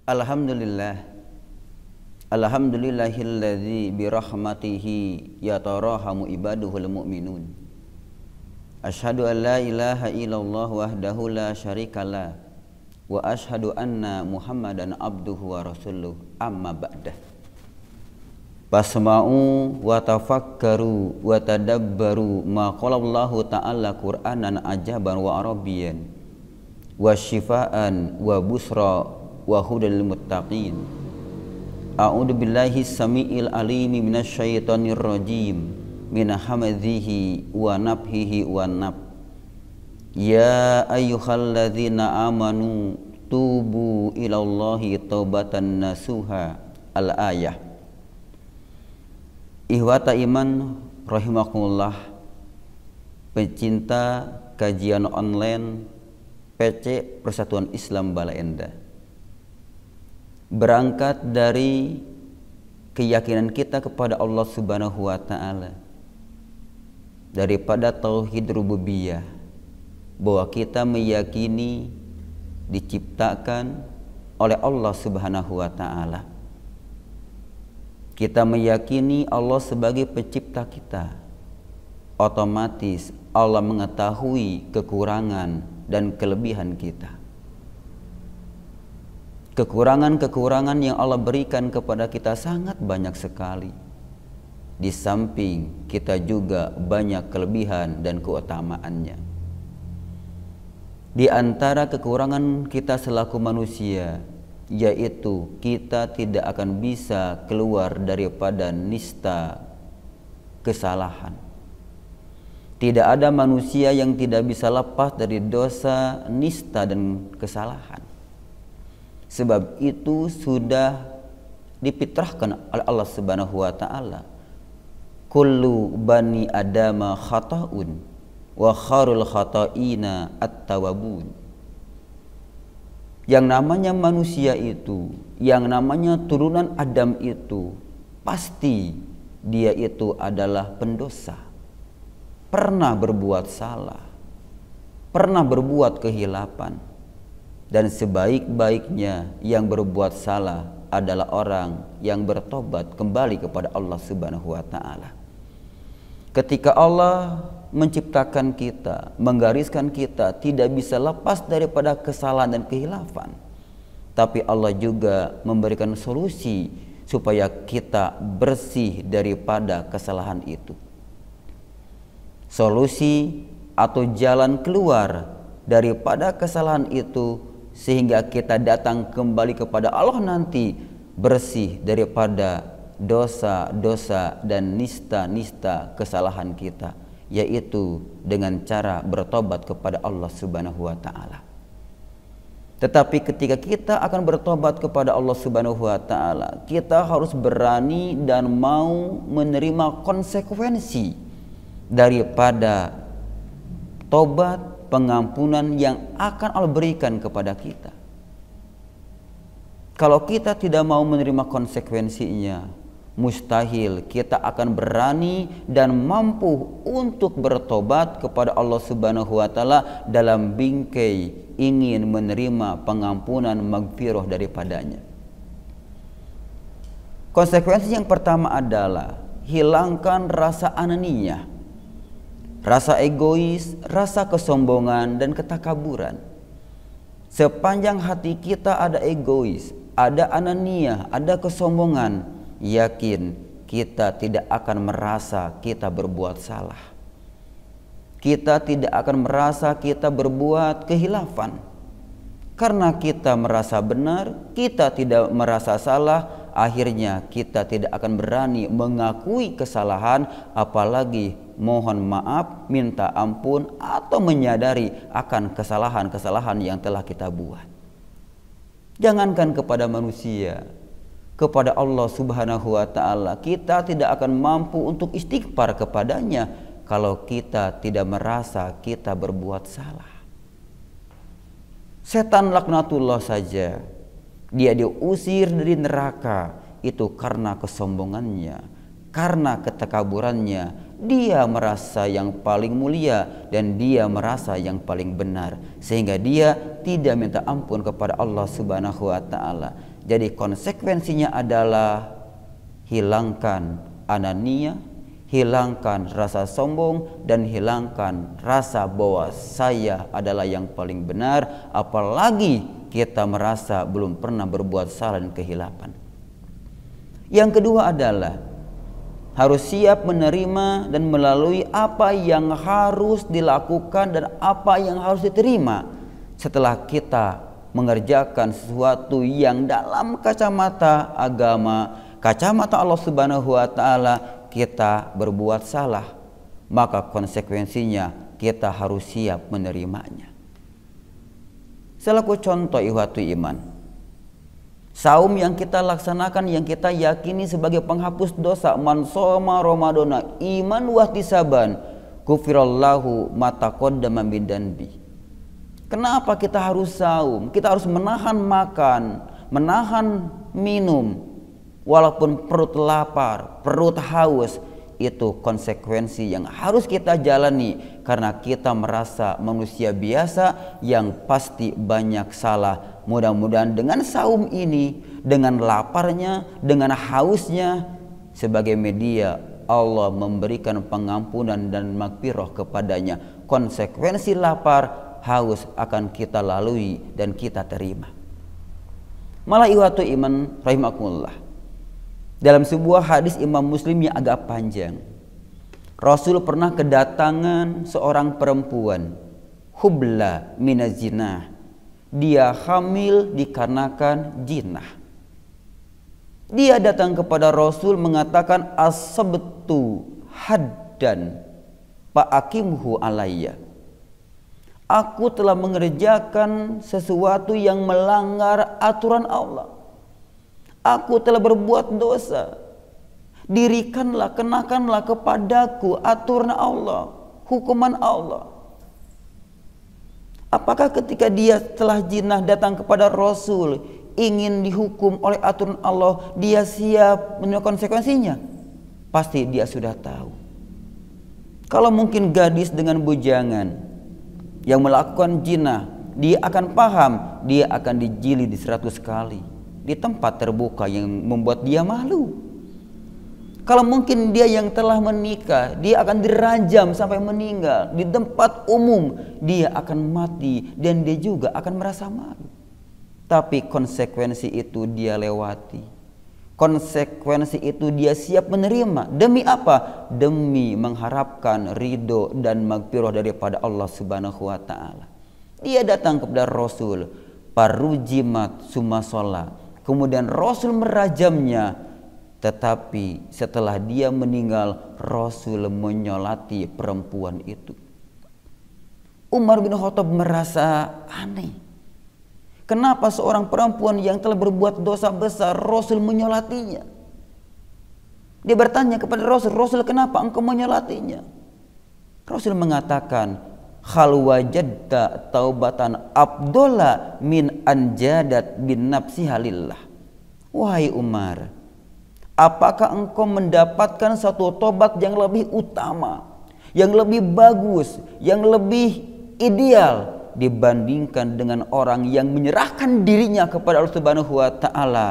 Alhamdulillah. Alhamdulillahilladzi birahmatihi yatarahamu ibaduhul mu'minun. Asyhadu an la ilaha illallah wahdahu la syarikalah wa asyhadu anna Muhammadan abduhu wa rasuluh, amma ba'dah. Fasma'u wa tafakkaru wa tadabbaru ma qala Allah ta'ala Qur'anan ajaban wa arabiyyan wa syifaan wa busra wa hudal muttaqin. A'udzu billahi samiil alimi minasyaitonir rajim min hamadhihi wa nafhihi wa naf. Ya ayyuhalladzina amanu tubu ilallahi taubatan nasuha. Al-ayah. Ihwata iman rahimakumullah, pecinta kajian online PC Persatuan Islam Bala Endah. Berangkat dari keyakinan kita kepada Allah Subhanahu wa Ta'ala, daripada tauhid rububiyah, bahwa kita meyakini diciptakan oleh Allah Subhanahu wa Ta'ala. Kita meyakini Allah sebagai pencipta kita. Otomatis Allah mengetahui kekurangan dan kelebihan kita. Kekurangan-kekurangan yang Allah berikan kepada kita sangat banyak sekali. Di samping kita juga banyak kelebihan dan keutamaannya. Di antara kekurangan kita selaku manusia, yaitu kita tidak akan bisa keluar daripada nista kesalahan. Tidak ada manusia yang tidak bisa lepas dari dosa, nista, dan kesalahan. Sebab itu sudah difitrahkan oleh Allah Subhanahu wa Ta'ala. Kullu bani adama khata'un wa kharul khata'ina at-tawabun. Yang namanya manusia itu, yang namanya turunan Adam itu, pasti dia itu adalah pendosa. Pernah berbuat salah, pernah berbuat kehilapan. Dan sebaik-baiknya yang berbuat salah adalah orang yang bertobat kembali kepada Allah Subhanahu wa Ta'ala. Ketika Allah menciptakan kita, menggariskan kita, tidak bisa lepas daripada kesalahan dan kehilafan. Tapi Allah juga memberikan solusi supaya kita bersih daripada kesalahan itu. Solusi atau jalan keluar daripada kesalahan itu, sehingga kita datang kembali kepada Allah nanti bersih daripada dosa-dosa dan nista-nista kesalahan kita, yaitu dengan cara bertobat kepada Allah Subhanahu wa Ta'ala. Tetapi ketika kita akan bertobat kepada Allah Subhanahu wa Ta'ala, kita harus berani dan mau menerima konsekuensi daripada tobat, pengampunan yang akan Allah berikan kepada kita. Kalau kita tidak mau menerima konsekuensinya, mustahil kita akan berani dan mampu untuk bertobat kepada Allah Subhanahu wa Ta'ala dalam bingkai ingin menerima pengampunan magfirah daripadanya. Konsekuensi yang pertama adalah hilangkan rasa ananiyah, rasa egois, rasa kesombongan, dan ketakaburan. Sepanjang hati kita ada egois, ada ananiyah, ada kesombongan, yakin kita tidak akan merasa kita berbuat salah. Kita tidak akan merasa kita berbuat kehilafan. Karena kita merasa benar, kita tidak merasa salah, akhirnya kita tidak akan berani mengakui kesalahan, apalagi mohon maaf, minta ampun, atau menyadari akan kesalahan-kesalahan yang telah kita buat. Jangankan kepada manusia, kepada Allah Subhanahu wa Ta'ala kita tidak akan mampu untuk istighfar kepadanya kalau kita tidak merasa kita berbuat salah. Setan laknatullah saja, dia diusir dari neraka itu karena kesombongannya, karena ketakaburannya. Dia merasa yang paling mulia dan dia merasa yang paling benar, sehingga dia tidak minta ampun kepada Allah Subhanahu wa Ta'ala. Jadi konsekuensinya adalah hilangkan anania, hilangkan rasa sombong, dan hilangkan rasa bahwa saya adalah yang paling benar, apalagi kita merasa belum pernah berbuat salah dan kehilapan. Yang kedua adalah harus siap menerima dan melalui apa yang harus dilakukan dan apa yang harus diterima setelah kita mengerjakan sesuatu yang dalam kacamata agama, kacamata Allah Subhanahu wa taala, kita berbuat salah, maka konsekuensinya kita harus siap menerimanya. Selaku contoh ihwatu iman, saum yang kita laksanakan, yang kita yakini sebagai penghapus dosa, man shoma ramadhana iman wahtisaban ghufirallahu ma taqaddama min dzanbi. Kenapa kita harus saum? Kita harus menahan makan, menahan minum, walaupun perut lapar, perut haus. Itu konsekuensi yang harus kita jalani karena kita merasa manusia biasa yang pasti banyak salah. Mudah-mudahan dengan saum ini, dengan laparnya, dengan hausnya, sebagai media Allah memberikan pengampunan dan maghfirah kepadanya. Konsekuensi lapar, haus akan kita lalui dan kita terima. Malah ihwatu iman rahimakumullah, dalam sebuah hadis Imam Muslim yang agak panjang, Rasul pernah kedatangan seorang perempuan hubla minaz zinah. Dia hamil dikarenakan jinah. Dia datang kepada Rasul mengatakan, asabtu haddan fa'akimhu alayya. Aku telah mengerjakan sesuatu yang melanggar aturan Allah. Aku telah berbuat dosa. Dirikanlah, kenakanlah kepadaku aturan Allah, hukuman Allah. Apakah ketika dia telah jinah datang kepada Rasul ingin dihukum oleh aturan Allah, dia siap menerima konsekuensinya? Pasti dia sudah tahu. Kalau mungkin gadis dengan bujangan yang melakukan jinah, dia akan paham, dia akan dijilid 100 kali di tempat terbuka yang membuat dia malu. Kalau mungkin dia yang telah menikah, dia akan dirajam sampai meninggal di tempat umum, dia akan mati dan dia juga akan merasa malu. Tapi konsekuensi itu dia lewati. Konsekuensi itu dia siap menerima. Demi apa? Demi mengharapkan ridho dan maghfirah daripada Allah Subhanahu wa taala. Dia datang kepada Rasul, parujimat summa sholat. Kemudian Rasul merajamnya, tetapi setelah dia meninggal, Rasul menyolati perempuan itu. Umar bin Khattab merasa aneh. Kenapa seorang perempuan yang telah berbuat dosa besar, Rasul menyolatinya? Dia bertanya kepada Rasul, Rasul, kenapa engkau menyolatinya? Rasul mengatakan, khal wajadta taubatan abdola min anjadat bin nafsi halillah. Wahai Umar, apakah engkau mendapatkan satu tobat yang lebih utama, yang lebih bagus, yang lebih ideal dibandingkan dengan orang yang menyerahkan dirinya kepada Allah Subhanahu wa taala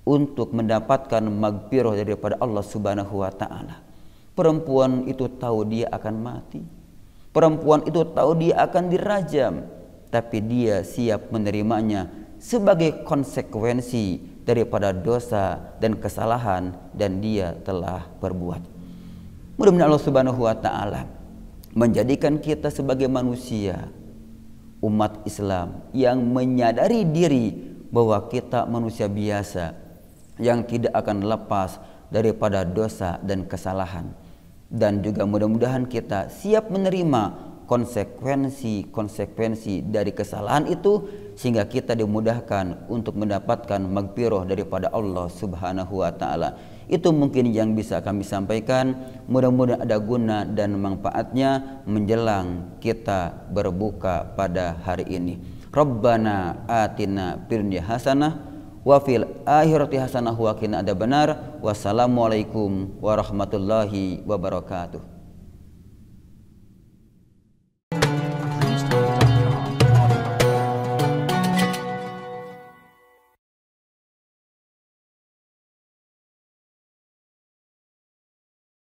untuk mendapatkan maghfirah daripada Allah Subhanahu wa taala? Perempuan itu tahu dia akan mati. Perempuan itu tahu dia akan dirajam, tapi dia siap menerimanya sebagai konsekuensi daripada dosa dan kesalahan dan dia telah berbuat. Mudah-mudahan Allah Subhanahu wa taala menjadikan kita sebagai manusia, umat Islam yang menyadari diri bahwa kita manusia biasa yang tidak akan lepas daripada dosa dan kesalahan. Dan juga mudah-mudahan kita siap menerima konsekuensi dari kesalahan itu, sehingga kita dimudahkan untuk mendapatkan maghfirah daripada Allah Subhanahu wa taala. Itu mungkin yang bisa kami sampaikan. Mudah-mudahan ada guna dan manfaatnya menjelang kita berbuka pada hari ini. Rabbana atina fid dunya hasanah wa fil akhirati hasanah wa qina adzabannar. Wassalamualaikum warahmatullahi wabarakatuh.